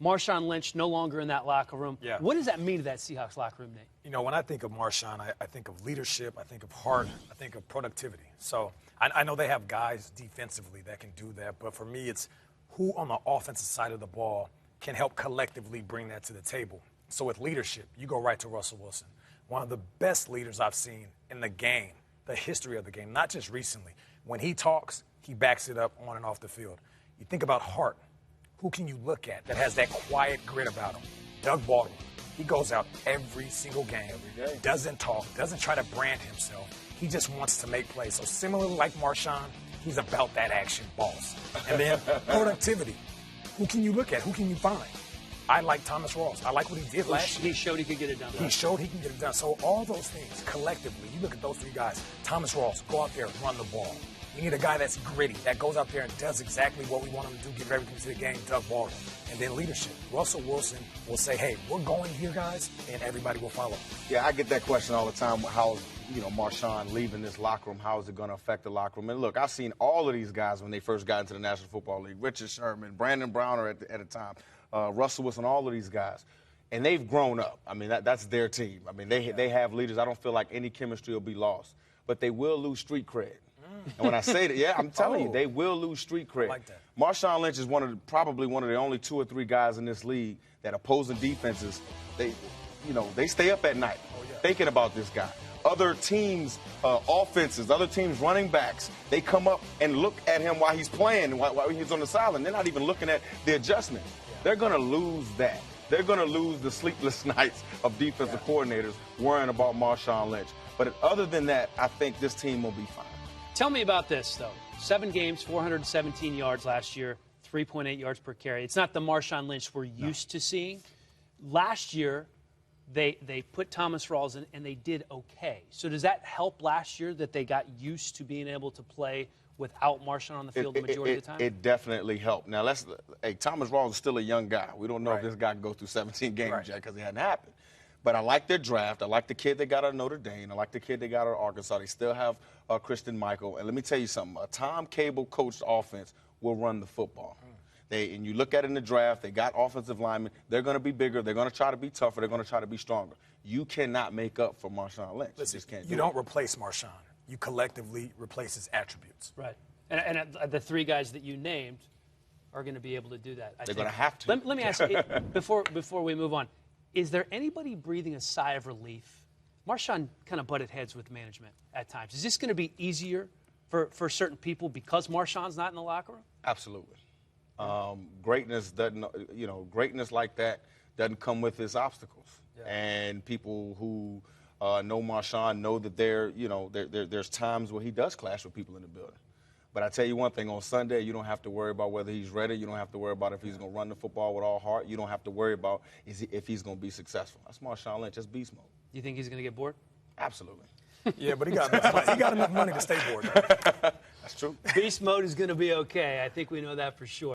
Marshawn Lynch no longer in that locker room. Yeah. What does that mean to that Seahawks locker room, Nate? You know, when I think of Marshawn, I think of leadership, I think of heart, I think of productivity. So I know they have guys defensively that can do that, but for me, it's who on the offensive side of the ball can help collectively bring that to the table. So with leadership, you go right to Russell Wilson, one of the best leaders I've seen in the game, the history of the game, not just recently. When he talks, he backs it up on and off the field. You think about heart. Who can you look at that has that quiet grit about him? Doug Baldwin. He goes out every single game, doesn't talk, doesn't try to brand himself. He just wants to make plays. So similarly like Marshawn, he's about that action boss. And then productivity. Who can you look at? Who can you find? I like Thomas Rawls. I like what he did last year. He showed he could get it done. He showed he can get it done. So all those things collectively, you look at those three guys. Thomas Rawls, go out there, run the ball. We need a guy that's gritty, that goes out there and does exactly what we want him to do, give everything to the game, Doug Baldwin. And then leadership. Russell Wilson will say, hey, we're going here, guys, and everybody will follow. Yeah, I get that question all the time. How's, Marshawn leaving this locker room? How is it going to affect the locker room? And look, I've seen all of these guys when they first got into the National Football League. Richard Sherman, Brandon Browner at the time, Russell Wilson, all of these guys. And they've grown up. I mean, that's their team. I mean, they have leaders. I don't feel like any chemistry will be lost. But they will lose street cred. And when I say that, yeah, I'm telling you, they will lose street cred. I like that. Marshawn Lynch is probably one of the only 2 or 3 guys in this league that opposing defenses, they stay up at night thinking about this guy. Other teams' offenses, other teams' running backs, they come up and look at him while he's playing, while he's on the sideline. They're not even looking at the adjustment. They're going to lose that. They're going to lose the sleepless nights of defensive coordinators worrying about Marshawn Lynch. But other than that, I think this team will be fine. Tell me about this, though. 7 games, 417 yards last year, 3.8 yards per carry. It's not the Marshawn Lynch we're used to seeing. Last year, they put Thomas Rawls in, and they did okay. So does that help last year that they got used to being able to play without Marshawn on the field the majority of the time? It definitely helped. Now, Thomas Rawls is still a young guy. We don't know if this guy can go through 17 games yet because it hadn't happened. But I like their draft. I like the kid they got out of Notre Dame. I like the kid they got out of Arkansas. They still have Christian Michael. And let me tell you something. A Tom Cable-coached offense will run the football. And you look at it in the draft, they got offensive linemen. They're going to be bigger. They're going to try to be tougher. They're going to try to be stronger. You cannot make up for Marshawn Lynch. Listen, you just can't you don't replace Marshawn. You collectively replace his attributes. Right. And the 3 guys that you named are going to be able to do that. They're going to have to. Let me ask you, before we move on, is there anybody breathing a sigh of relief? Marshawn kind of butted heads with management at times. Is this going to be easier for certain people because Marshawn's not in the locker room? Absolutely. Greatness doesn't, greatness like that doesn't come with its obstacles. Yeah. And people who know Marshawn know that there's times where he does clash with people in the building. But I tell you one thing, on Sunday, you don't have to worry about whether he's ready. You don't have to worry about if he's going to run the football with all heart. You don't have to worry about if he's going to be successful. That's Marshawn Lynch. That's beast mode. You think he's going to get bored? Absolutely. Yeah, but he got enough money. He got enough money to stay bored. That's true. Beast mode is going to be okay. I think we know that for sure.